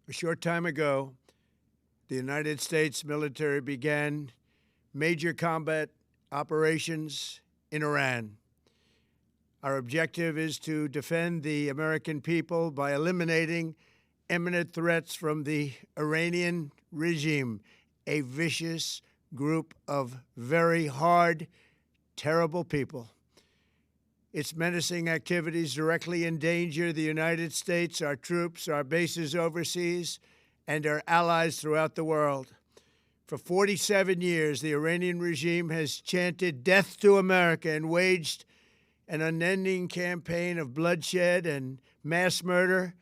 A short time ago, the United States military began major combat operations in Iran. Our objective is to defend the American people by eliminating imminent threats from the Iranian regime, a vicious group of very hard, terrible people. Its menacing activities directly endanger the United States, our troops, our bases overseas, and our allies throughout the world. For 47 years, the Iranian regime has chanted death to America and waged an unending campaign of bloodshed and mass murder,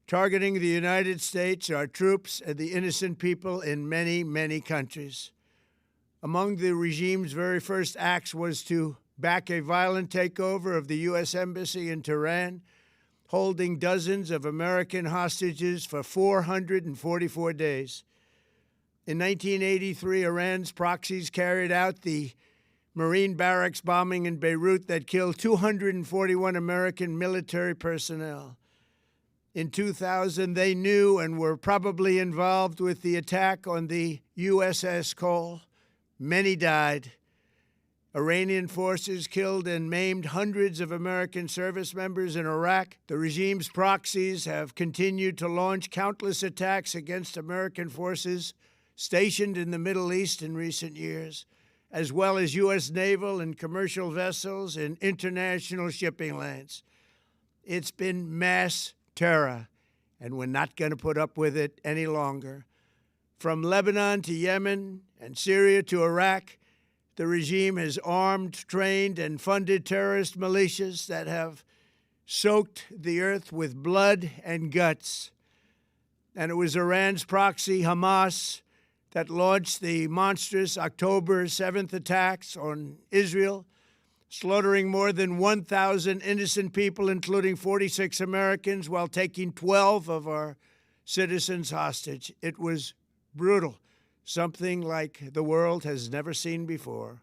targeting the United States, our troops, and the innocent people in many, many countries. Among the regime's very first acts was to back a violent takeover of the U.S. Embassy in Tehran, holding dozens of American hostages for 444 days. In 1983, Iran's proxies carried out the Marine barracks bombing in Beirut that killed 241 American military personnel. In 2000, they knew and were probably involved with the attack on the USS Cole. Many died. Iranian forces killed and maimed hundreds of American service members in Iraq. The regime's proxies have continued to launch countless attacks against American forces stationed in the Middle East in recent years, as well as U.S. naval and commercial vessels in international shipping lanes. It's been mass terror, and we're not going to put up with it any longer. From Lebanon to Yemen and Syria to Iraq, the regime has armed, trained, and funded terrorist militias that have soaked the earth with blood and guts. And it was Iran's proxy, Hamas, that launched the monstrous October 7th attacks on Israel, slaughtering more than 1,000 innocent people, including 46 Americans, while taking 12 of our citizens hostage. It was brutal, something like the world has never seen before.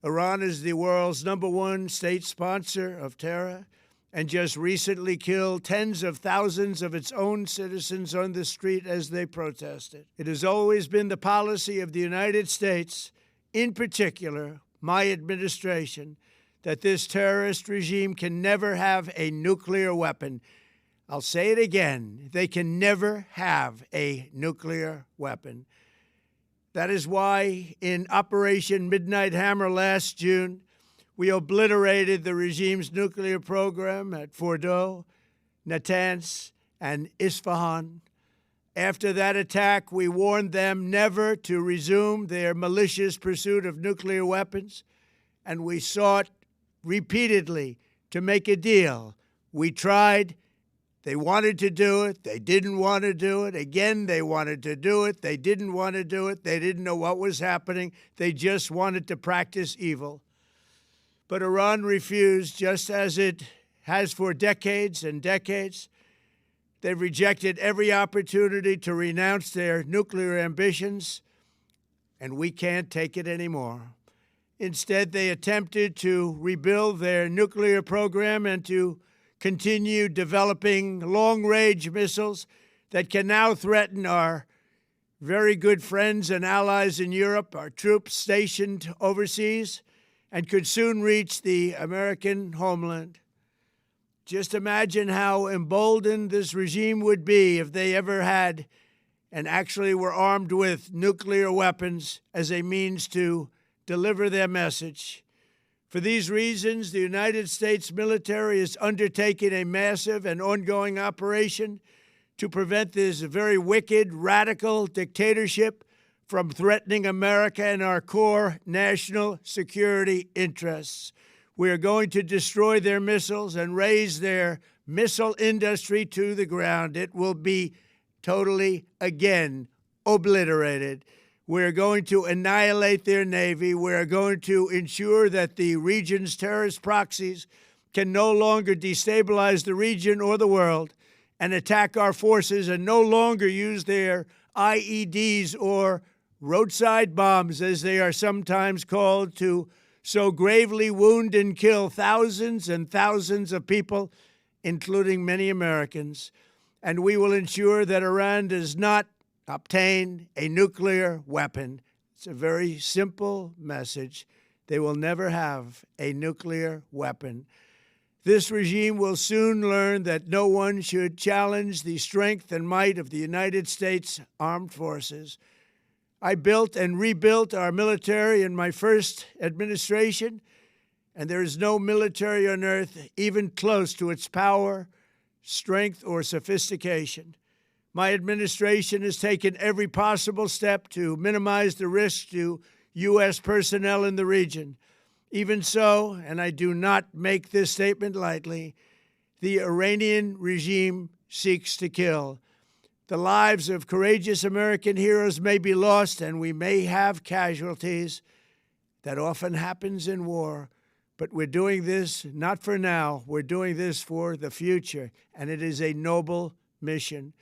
Iran is the world's #1 state sponsor of terror and just recently killed tens of thousands of its own citizens on the street as they protested. It has always been the policy of the United States, in particular, my administration, that this terrorist regime can never have a nuclear weapon. I'll say it again, they can never have a nuclear weapon. That is why in Operation Midnight Hammer last June, we obliterated the regime's nuclear program at Fordow, Natanz, and Isfahan. After that attack, we warned them never to resume their malicious pursuit of nuclear weapons, and we sought repeatedly to make a deal. We tried. They wanted to do it. They didn't want to do it. Again, they wanted to do it. They didn't want to do it. They didn't know what was happening. They just wanted to practice evil. But Iran refused, just as it has for decades and decades. They've rejected every opportunity to renounce their nuclear ambitions, and we can't take it anymore. Instead, they attempted to rebuild their nuclear program and to continue developing long-range missiles that can now threaten our very good friends and allies in Europe, our troops stationed overseas, and could soon reach the American homeland. Just imagine how emboldened this regime would be if they ever had and actually were armed with nuclear weapons as a means to deliver their message. For these reasons, the United States military is undertaking a massive and ongoing operation to prevent this very wicked, radical dictatorship from threatening America and our core national security interests. We are going to destroy their missiles and raise their missile industry to the ground. It will be totally, again, obliterated. We're going to annihilate their Navy. We're going to ensure that the region's terrorist proxies can no longer destabilize the region or the world and attack our forces and no longer use their IEDs or roadside bombs, as they are sometimes called, to so gravely wound and kill thousands and thousands of people, including many Americans. and we will ensure that Iran does not obtain a nuclear weapon. It's a very simple message. They will never have a nuclear weapon. This regime will soon learn that no one should challenge the strength and might of the United States Armed Forces. I built and rebuilt our military in my first administration, and there is no military on earth even close to its power, strength, or sophistication. My administration has taken every possible step to minimize the risk to U.S. personnel in the region. Even so, and I do not make this statement lightly, the Iranian regime seeks to kill. The lives of courageous American heroes may be lost, and we may have casualties. That often happens in war. But we're doing this not for now. We're doing this for the future, and it is a noble mission.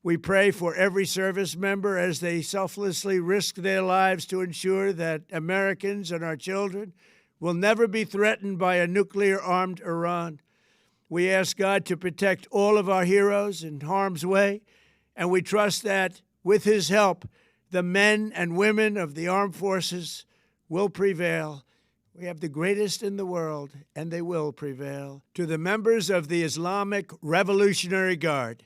We pray for every service member as they selflessly risk their lives to ensure that Americans and our children will never be threatened by a nuclear-armed Iran. We ask God to protect all of our heroes in harm's way, and we trust that, with His help, the men and women of the armed forces will prevail. We have the greatest in the world, and they will prevail. To the members of the Islamic Revolutionary Guard,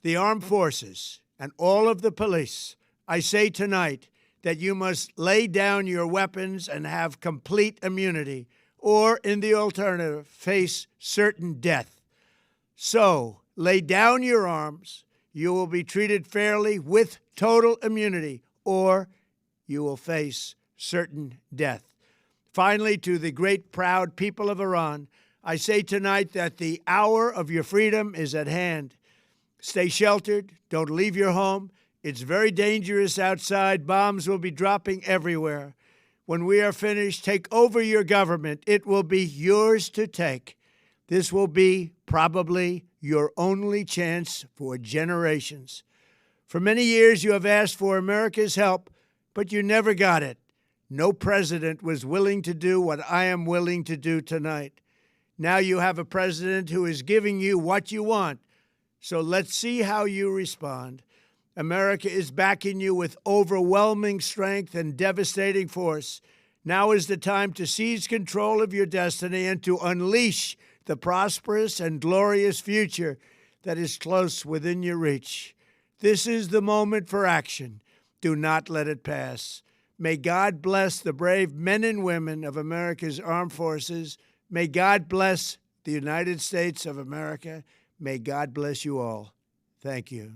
the armed forces, and all of the police, I say tonight that you must lay down your weapons and have complete immunity, or, in the alternative, face certain death. So, lay down your arms. You will be treated fairly with total immunity, or you will face certain death. Finally, to the great, proud people of Iran, I say tonight that the hour of your freedom is at hand. Stay sheltered. Don't leave your home. It's very dangerous outside. Bombs will be dropping everywhere. When we are finished, take over your government. It will be yours to take. This will be probably your only chance for generations. For many years, you have asked for America's help, but you never got it. No president was willing to do what I am willing to do tonight. Now you have a president who is giving you what you want. So let's see how you respond. America is backing you with overwhelming strength and devastating force. Now is the time to seize control of your destiny and to unleash the prosperous and glorious future that is close within your reach. This is the moment for action. Do not let it pass. May God bless the brave men and women of America's armed forces. May God bless the United States of America. May God bless you all. Thank you.